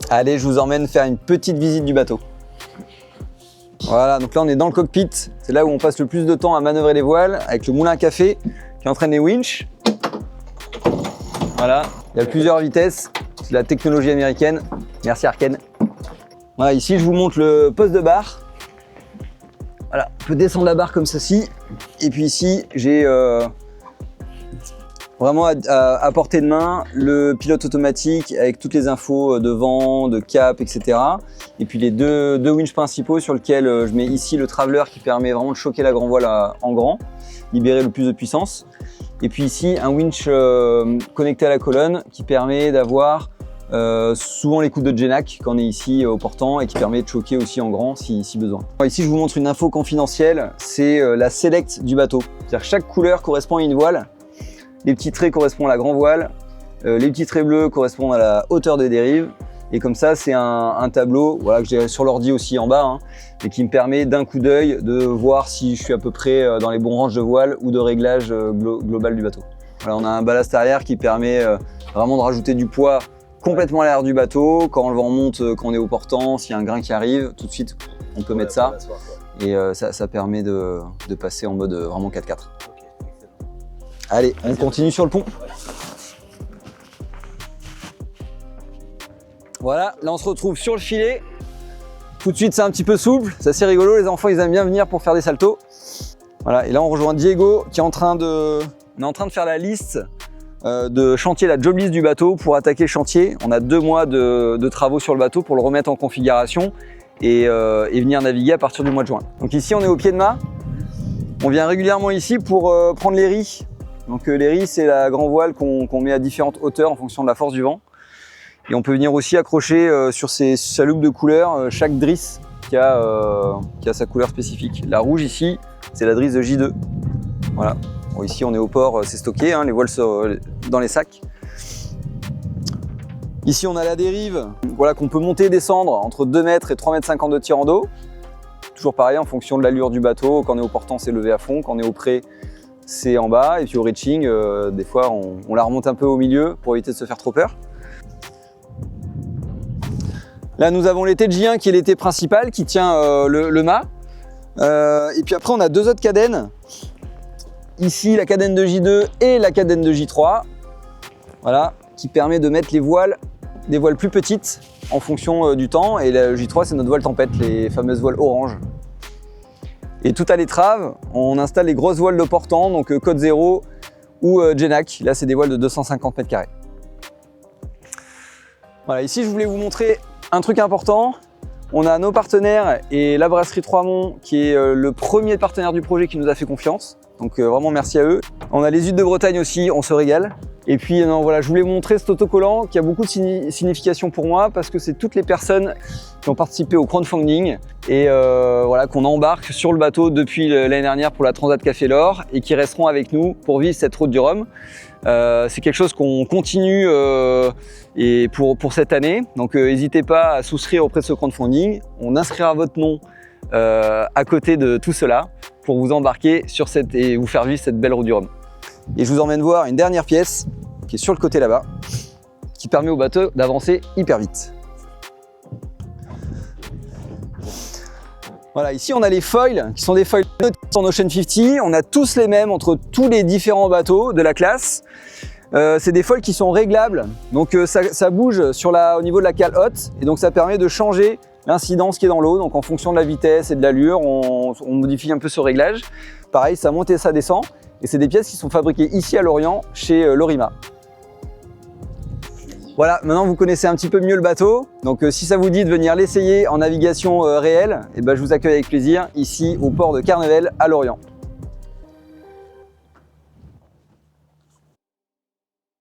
Allez, je vous emmène faire une petite visite du bateau. Voilà, donc là on est dans le cockpit, c'est là où on passe le plus de temps à manœuvrer les voiles avec le moulin à café qui entraîne les winches. Voilà, il y a plusieurs vitesses, c'est la technologie américaine. Merci Arken. Voilà, ici je vous montre le poste de barre. Voilà, on peut descendre la barre comme ceci. Et puis ici, j'ai vraiment à portée de main le pilote automatique avec toutes les infos de vent, de cap, etc. Et puis les deux winches principaux sur lesquels je mets ici le traveler qui permet vraiment de choquer la grand voile en grand, libérer le plus de puissance. Et puis ici, un winch connecté à la colonne qui permet d'avoir souvent les coups de Genac quand on est ici au portant et qui permet de choquer aussi en grand si besoin. Ici, je vous montre une info confidentielle, c'est la select du bateau. C'est-à-dire que chaque couleur correspond à une voile. Les petits traits correspondent à la grand voile, les petits traits bleus correspondent à la hauteur des dérives. Et comme ça, c'est un tableau voilà, que j'ai sur l'ordi aussi en bas, hein, et qui me permet d'un coup d'œil de voir si je suis à peu près dans les bons ranges de voile ou de réglage global du bateau. Voilà, on a un ballast arrière qui permet vraiment de rajouter du poids complètement à l'arrière du bateau. Quand le vent monte, quand on est au portant, s'il y a un grain qui arrive, tout de suite on peut mettre ça. Et ça permet de passer en mode vraiment 4x4. Allez, on continue sur le pont. Voilà, là on se retrouve sur le filet. Tout de suite c'est un petit peu souple, c'est assez rigolo, les enfants ils aiment bien venir pour faire des saltos. Voilà, et là on rejoint Diego qui est en train de faire la liste de chantier, la job list du bateau pour attaquer le chantier. On a 2 mois de travaux sur le bateau pour le remettre en configuration et venir naviguer à partir du mois de juin. Donc ici on est au pied de mât. On vient régulièrement ici pour prendre les ris. Donc les ris c'est la grand voile qu'on met à différentes hauteurs en fonction de la force du vent. Et on peut venir aussi accrocher sur sa loupe de couleur chaque drisse qui a sa couleur spécifique. La rouge ici, c'est la drisse de J2. Voilà. Bon, ici on est au port, c'est stocké, hein, les voiles sont dans les sacs. Ici on a la dérive, voilà, qu'on peut monter et descendre entre 2 mètres et 3,50 m de tirant d'eau. Toujours pareil en fonction de l'allure du bateau, quand on est au portant c'est levé à fond, quand on est au pré c'est en bas, et puis au reaching, des fois on la remonte un peu au milieu pour éviter de se faire trop peur. Là nous avons l'été de J1 qui est l'été principal qui tient le mât. Et puis après on a 2 autres cadennes. Ici la cadenne de J2 et la cadenne de J3. Voilà, qui permet de mettre des voiles plus petites en fonction du temps. Et la J3 c'est notre voile tempête, les fameuses voiles orange. Et tout à l'étrave, on installe les grosses voiles de portant, donc Code 0 ou Genac. Là c'est des voiles de 250 m². Voilà, ici je voulais vous montrer un truc important. On a nos partenaires et la brasserie Trois-Monts qui est le premier partenaire du projet qui nous a fait confiance. Donc vraiment merci à eux. On a les huîtres de Bretagne aussi, on se régale. Et puis voilà, je voulais vous montrer cet autocollant qui a beaucoup de signification pour moi parce que c'est toutes les personnes qui ont participé au crowdfunding et voilà, qu'on embarque sur le bateau depuis l'année dernière pour la Transat Café L'Or et qui resteront avec nous pour vivre cette route du Rhum. C'est quelque chose qu'on continue et pour cette année. Donc n'hésitez pas à souscrire auprès de ce crowdfunding. On inscrira votre nom à côté de tout cela pour vous embarquer sur et vous faire vivre cette belle route du Rhum. Et je vous emmène voir une dernière pièce qui est sur le côté là-bas, qui permet au bateau d'avancer hyper vite. Voilà, ici on a les foils, qui sont des foils en Ocean 50. On a tous les mêmes entre tous les différents bateaux de la classe. C'est des foils qui sont réglables, donc ça bouge au niveau de la cale haute, et donc ça permet de changer l'incidence qui est dans l'eau. Donc en fonction de la vitesse et de l'allure, on modifie un peu ce réglage. Pareil, ça monte et ça descend. Et c'est des pièces qui sont fabriquées ici à Lorient, chez Lorima. Voilà, maintenant vous connaissez un petit peu mieux le bateau. Donc si ça vous dit de venir l'essayer en navigation réelle, et ben, je vous accueille avec plaisir ici au port de Carnevel à Lorient.